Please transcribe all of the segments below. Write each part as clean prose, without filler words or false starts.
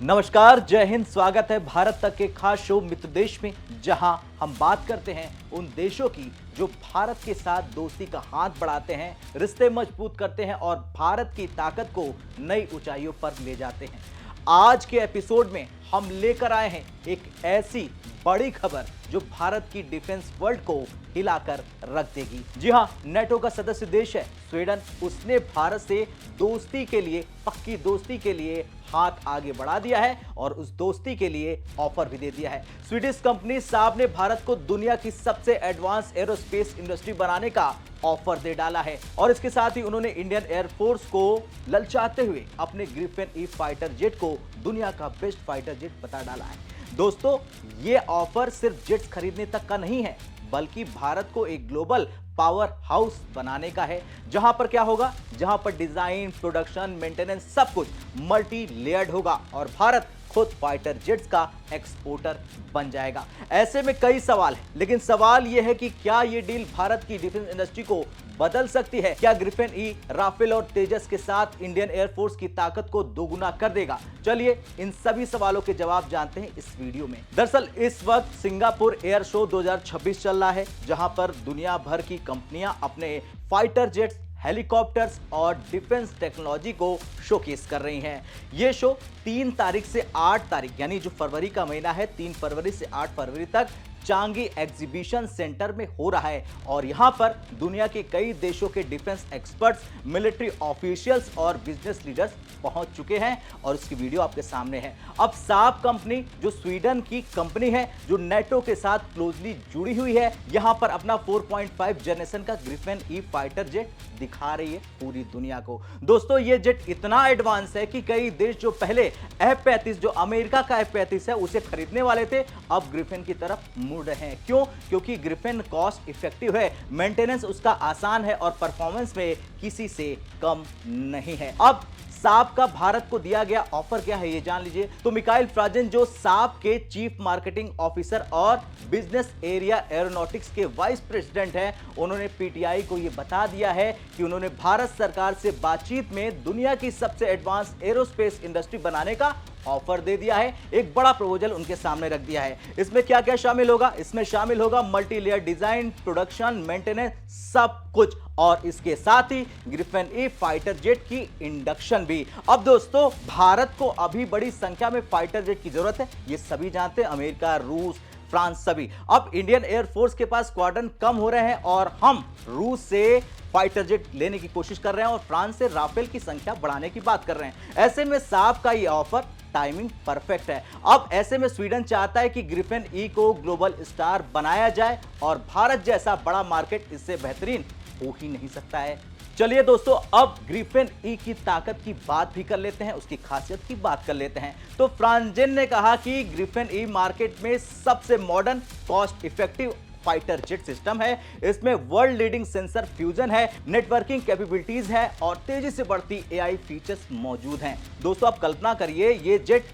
नमस्कार, जय हिंद। स्वागत है भारत तक के खास शो मित्र देश में, जहां हम बात करते हैं उन देशों की जो भारत के साथ दोस्ती का हाथ बढ़ाते हैं, रिश्ते मजबूत करते हैं और भारत की ताकत को नई ऊंचाइयों पर ले जाते हैं। आज के एपिसोड में हम लेकर आए हैं एक ऐसी बड़ी खबर जो भारत की डिफेंस वर्ल्ड को हिलाकर रख देगी। जी हां, नेटो का सदस्य देश है स्वीडन। उसने भारत से दोस्ती के लिए, पक्की दोस्ती के लिए हाथ आगे बढ़ा दिया है और उस दोस्ती के लिए ऑफर भी दे दिया है। स्वीडिश कंपनी साब ने भारत को दुनिया की सबसे एडवांस एरोस्पेस इंडस्ट्री बनाने का ऑफर दे डाला है और इसके साथ ही उन्होंने इंडियन एयरफोर्स को ललचाते हुए अपने ग्रिफिन ई फाइटर जेट को दुनिया का बेस्ट फाइटर जेट बता डाला है। दोस्तों, ये ऑफर सिर्फ जेट्स खरीदने तक का नहीं है, बल्कि भारत को एक ग्लोबल पावर हाउस बनाने का है। जहां पर क्या होगा, जहां पर डिजाइन, प्रोडक्शन, मेंटेनेंस सब कुछ मल्टी लेयर्ड होगा और भारत खुद फाइटर जेट्स का एक्सपोर्टर बन जाएगा। ऐसे में कई सवाल हैं, लेकिन सवाल यह है कि क्या यह डील भारत की डिफेंस इंडस्ट्री को बदल सकती है? क्या ग्रिफिन ई, राफेल और तेजस के साथ इंडियन एयरफोर्स की ताकत को दोगुना कर देगा? चलिए इन सभी सवालों के जवाब जानते हैं इस वीडियो में। दरअसल इस वक्त सिंगापुर एयर शो 2026 चल रहा है, जहां पर दुनिया भर की कंपनियां अपने फाइटर जेट्स, हेलीकॉप्टर्स और डिफेंस टेक्नोलॉजी को शोकेस कर रही हैं। यह शो 3 तारीख से 8 तारीख, यानी जो फरवरी का महीना है, 3 फरवरी से 8 फरवरी तक चांगी एग्जीबिशन सेंटर में हो रहा है और यहां पर दुनिया के कई देशों के डिफेंस एक्सपर्ट्स, मिलिट्री ऑफिशियल्स और बिजनेस लीडर्स पहुंच चुके हैं और उसकी वीडियो आपके सामने है। अब साब कंपनी, जो स्वीडन की कंपनी है, जो नेटो के साथ क्लोजली जुड़ी हुई है, यहां पर अपना 4.5 जनरेशन का ग्रिफिन ई फाइटर जेट दिखा रही है पूरी दुनिया को। दोस्तों, ये जेट इतना एडवांस है कि कई देश जो पहले F-35, जो अमेरिका का F-35 है, उसे खरीदने वाले थे, अब ग्रिफिन की तरफ मुड़ रहे हैं। क्यों? क्योंकि ग्रिफिन कॉस्ट इफेक्टिव है, मेंटेनेंस उसका आसान है और परफॉर्मेंस में किसी से कम नहीं है। अब साब का भारत को दिया गया ऑफर क्या है, ये जान लीजिए। तो मिकाइल फ्राजन, जो साब के चीफ मार्केटिंग ऑफिसर और बिजनेस एरिया एरोनॉटिक्स के वाइस प्रेसिडेंट हैं, उन्होंने पीटीआई को ये बता दिया है कि उन्होंने भारत सरकार से बातचीत में दुनिया की सबसे एडवांस एरोस्पेस इंडस्ट्री बनाने का ऑफर दे दिया है। एक बड़ा प्रपोजल उनके सामने रख दिया है। इसमें क्या क्या शामिल होगा? इसमें शामिल होगा multi layer design, production, maintenance, सब कुछ, और इसके साथ ही ग्रिफिन ई फाइटर जेट की इंडक्शन भी। अब दोस्तों, भारत को अभी बड़ी संख्या में फाइटर जेट की जरूरत है, ये सभी जानते हैं, अमेरिका, रूस, फ्रांस सभी। अब इंडियन एयरफोर्स के पास स्क्वाड्रन कम हो रहे हैं और हम रूस से फाइटर जेट लेने की कोशिश कर रहे हैं और फ्रांस से राफेल की संख्या बढ़ाने की बात कर रहे हैं। ऐसे में साब का ये ऑफर टाइमिंग परफेक्ट है। अब ऐसे में स्वीडन चाहता है कि ग्रिफिन ई को ग्लोबल स्टार बनाया जाए और भारत जैसा बड़ा मार्केट इससे बेहतरीन हो ही नहीं सकता है। चलिए दोस्तों, अब ग्रिफिन ई की ताकत की बात भी कर लेते हैं, उसकी खासियत की बात कर लेते हैं। तो फ्रांजेन ने कहा कि ग्रिफिन ई मार्केट में सबसे modern, cost effective fighter jet system है। इसमें वर्ल्ड लीडिंग सेंसर फ्यूजन है, नेटवर्किंग कैपेबिलिटीज है और तेजी से बढ़ती एआई फीचर्स मौजूद हैं। दोस्तों, आप कल्पना करिए, ये जेट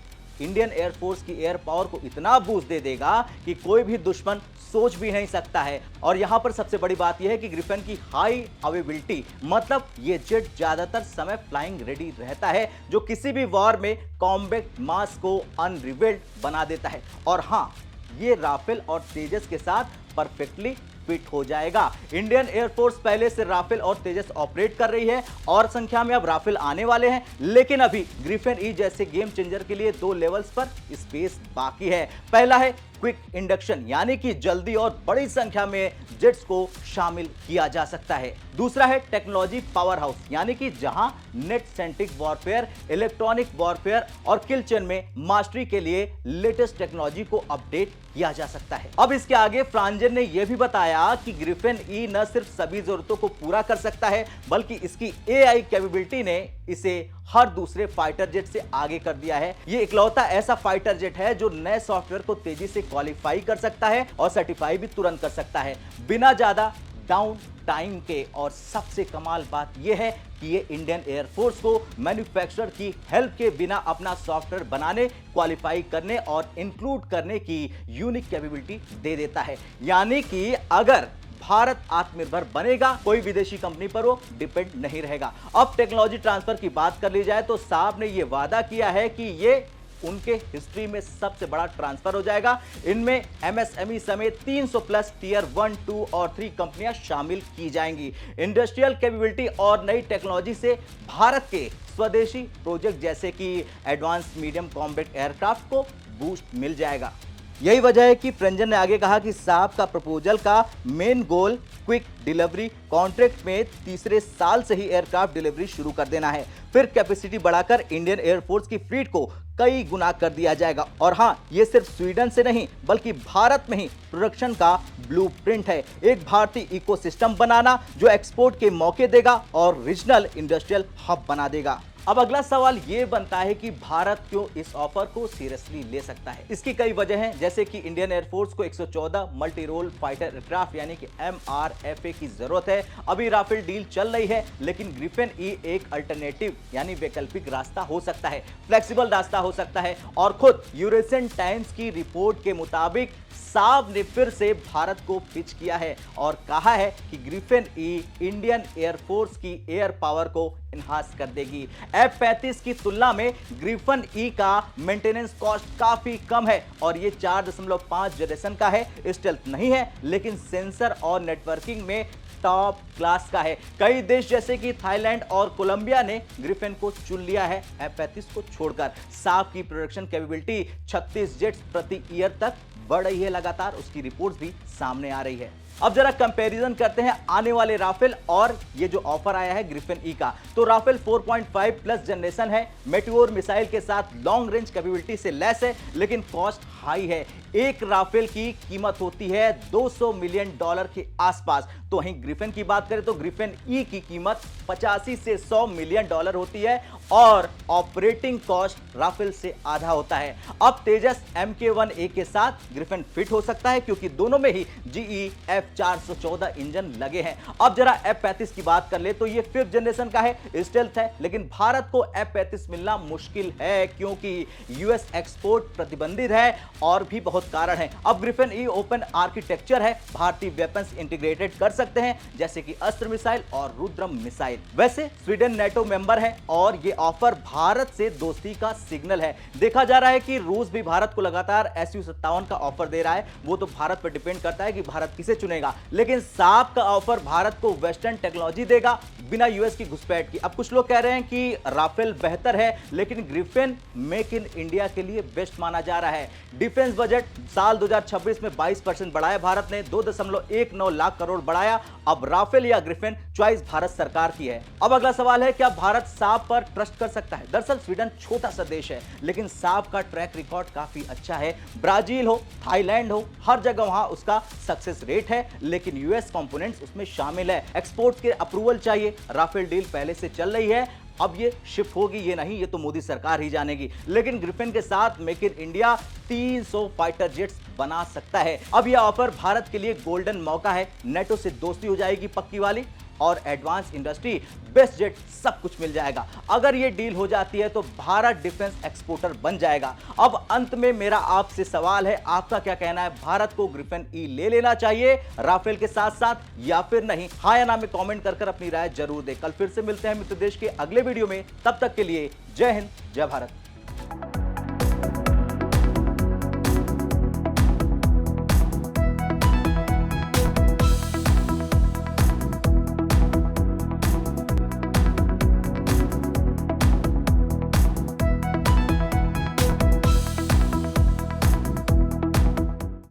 इंडियन एयरफोर्स की एयर पावर को इतना बूस्ट दे देगा कि कोई भी दुश्मन सोच भी नहीं सकता है। और यहां पर सबसे बड़ी बात यह है कि ग्रिफिन की हाई अवेबिलिटी, मतलब ये जेट ज्यादातर समय फ्लाइंग रेडी रहता है, जो किसी भी वॉर में कॉम्बैट मास को अनरिवेल्ड बना देता है। और हां, ये राफेल और तेजस के साथ परफेक्टली फिट हो जाएगा। इंडियन एयरफोर्स पहले से राफेल और तेजस ऑपरेट कर रही है और संख्या में अब राफेल आने वाले हैं, लेकिन अभी ग्रिफिन ई जैसे गेम चेंजर के लिए 2 लेवल्स पर स्पेस बाकी है। पहला है क्विक इंडक्शन, यानी कि जल्दी और बड़ी संख्या में जेट्स को शामिल किया जा सकता है। दूसरा है टेक्नोलॉजी पावर हाउस, यानी कि जहां net centric warfare, electronic warfare और किल चेन में मास्टरी के लिए लेटेस्ट टेक्नोलॉजी को अपडेट किया जा सकता है। अब इसके आगे फ्रांजेन ने यह भी बताया कि ग्रिफिन ई न सिर्फ सभी जरूरतों को पूरा कर सकता है, बल्कि इसकी एआई कैपेबिलिटी ने इसे हर दूसरे फाइटर जेट से आगे कर दिया है। ये इकलौता ऐसा फाइटर जेट है जो नए सॉफ्टवेयर को तेजी से क्वालिफाई कर सकता है और सर्टिफाई भी तुरंत कर सकता है, बिना ज्यादा डाउन टाइम के। और सबसे कमाल बात यह है कि ये इंडियन एयरफोर्स को मैन्युफैक्चरर की हेल्प के बिना अपना सॉफ्टवेयर बनाने, क्वालिफाई करने और इंक्लूड करने की यूनिक कैपेबिलिटी दे देता है। यानी कि अगर भारत आत्मनिर्भर बनेगा, कोई विदेशी कंपनी पर वो डिपेंड नहीं रहेगा। अब टेक्नोलॉजी ट्रांसफर की बात कर ली जाए तो साब ने यह वादा किया है कि ये उनके हिस्ट्री में सबसे बड़ा ट्रांसफर हो जाएगा। इनमें एमएसएमई समेत 300 प्लस टियर 1, 2 और 3 कंपनियां शामिल की जाएंगी। इंडस्ट्रियल कैपेबिलिटी और नई टेक्नोलॉजी से भारत के स्वदेशी प्रोजेक्ट जैसे कि एडवांस मीडियम कॉम्बैट एयरक्राफ्ट को बूस्ट मिल जाएगा। यही वजह है कि प्रंजन ने आगे कहा कि साहब का प्रपोजल का main goal quick delivery contract में तीसरे साल से ही एयरक्राफ्ट डिलीवरी शुरू कर देना है। फिर कैपेसिटी बढ़ाकर इंडियन एयरफोर्स की फ्लीट को कई गुना कर दिया जाएगा। और हां, ये सिर्फ स्वीडन से नहीं बल्कि भारत में ही प्रोडक्शन का ब्लूप्रिंट है। एक भारतीय इकोसिस्टम बनाना जो एक्सपोर्ट के मौके देगा और रीजनल इंडस्ट्रियल हब बना देगा। अब अगला सवाल यह बनता है कि भारत क्यों इस ऑफर को सीरियसली ले सकता है। इसकी कई वजह हैं, जैसे कि इंडियन एयरफोर्स को 114 मल्टी रोल फाइटर एयरक्राफ्ट यानी कि MRFA की जरूरत है। अभी राफेल डील चल रही है, लेकिन ग्रिफिन ई एक अल्टरनेटिव यानी वैकल्पिक रास्ता हो सकता है, फ्लेक्सिबल रास्ता हो सकता है। और खुद यूरेशियन टाइम्स की रिपोर्ट के मुताबिक साब ने फिर से भारत को पिच किया है और कहा है कि ग्रिफिन ई इंडियन एयरफोर्स की एयर पावर को इन्हांस कर देगी। F-35 की तुलना में ग्रिफिन ई का मेंटेनेंस कॉस्ट काफी कम है और ये 4.5 जनरेशन का है। स्टेल्थ नहीं है, लेकिन सेंसर और नेटवर्किंग में टॉप क्लास का है। कई देश जैसे कि थाईलैंड और कोलंबिया ने ग्रिफिन को चुन लिया है F-35 को छोड़कर। साब की प्रोडक्शन कैपेबिलिटी 36 जेट्स प्रति ईयर तक बढ़ रही है लगातार, उसकी रिपोर्ट्स भी सामने आ रही है। अब जरा कंपैरिजन करते हैं आने वाले राफेल और ये जो ऑफर आया है ग्रिफिन ई का। तो राफेल 4.5 प्लस जनरेशन है, मेटियोर मिसाइल के साथ लॉन्ग रेंज कैपेबिलिटी से लेस है, लेकिन कॉस्ट हाई है। एक राफेल की कीमत होती है $200 मिलियन के आसपास। तो वहीं ग्रिफिन की बात करें तो ग्रिफिन ई की कीमत 85 से $100 मिलियन होती है और ऑपरेटिंग कॉस्ट राफेल से आधा होता है। अब तेजस MK1A के साथ ग्रिफिन फिट हो सकता है क्योंकि दोनों में ही GE F414 इंजन लगे हैं। अब जरा F-35 की बात कर ले तो ये 5th जनरेशन का है, स्टेल्थ है, लेकिन भारत को F-35 मिलना मुश्किल है क्योंकि यूएस एक्सपोर्ट प्रतिबंधित है और भी बहुत कारण है। अब ग्रिफिन ई ओपन आर्किटेक्चर है, भारतीय वेपन्स इंटीग्रेटेड कर सकते हैं जैसे कि अस्त्र मिसाइल और रुद्रम मिसाइल। वैसे स्वीडन नेटो मेंबर है और ये ऑफर भारत से दोस्ती का सिग्नल है। देखा जा रहा है कि रूस भी भारत को लगातार Su-57 का ऑफर दे रहा है। वो तो भारत पर डिपेंड करता है कि भारत किसे चुनेगा, लेकिन साब का ऑफर भारत को वेस्टर्न टेक्नोलॉजी देगा बिना यूएस की घुसपैठ की। अब कुछ लोग कह रहे हैं कि राफेल बेहतर है, लेकिन ग्रिफिन मेक इन इंडिया के लिए बेस्ट माना जा रहा है। डिफेंस बजट साल 2026 में 22% बढ़ाया भारत ने, 2.19 लाख करोड़ बढ़ाया। अब राफेल या ग्रिफिन चॉइस भारत सरकार की है। अब अगला सवाल है, क्या भारत साब पर ट्रस्ट कर सकता है? दरअसल स्वीडन छोटा सा देश है, लेकिन साब का ट्रैक रिकॉर्ड काफी अच्छा है। ब्राजील हो, थाईलैंड हो, हर जगह वहां उसका सक्सेस रेट है, लेकिन यूएस कंपोनेंट्स उसमें शामिल है। एक्सपोर्ट के अप्रूवल चाहिए। राफेल डील पहले से चल रही है, अब ये शिफ्ट होगी ये नहीं, ये तो मोदी सरकार ही जानेगी। लेकिन ग्रिफिन के साथ make in India 300 fighter jets बना सकता है। अब यह ऑफर भारत के लिए गोल्डन मौका है। नेटो से दोस्ती हो जाएगी पक्की वाली और एडवांस इंडस्ट्री, बेस्ट जेट, सब कुछ मिल जाएगा। अगर ये डील हो जाती है तो भारत डिफेंस एक्सपोर्टर बन जाएगा। अब अंत में मेरा आपसे सवाल है, आपका क्या कहना है? भारत को ग्रिफिन ई ले लेना चाहिए राफेल के साथ साथ या फिर नहीं? हाँ या ना में कमेंट कर अपनी राय जरूर दें। कल फिर से मिलते हैं मित्र देश के अगले वीडियो में, तब तक के लिए जय हिंद, जय भारत।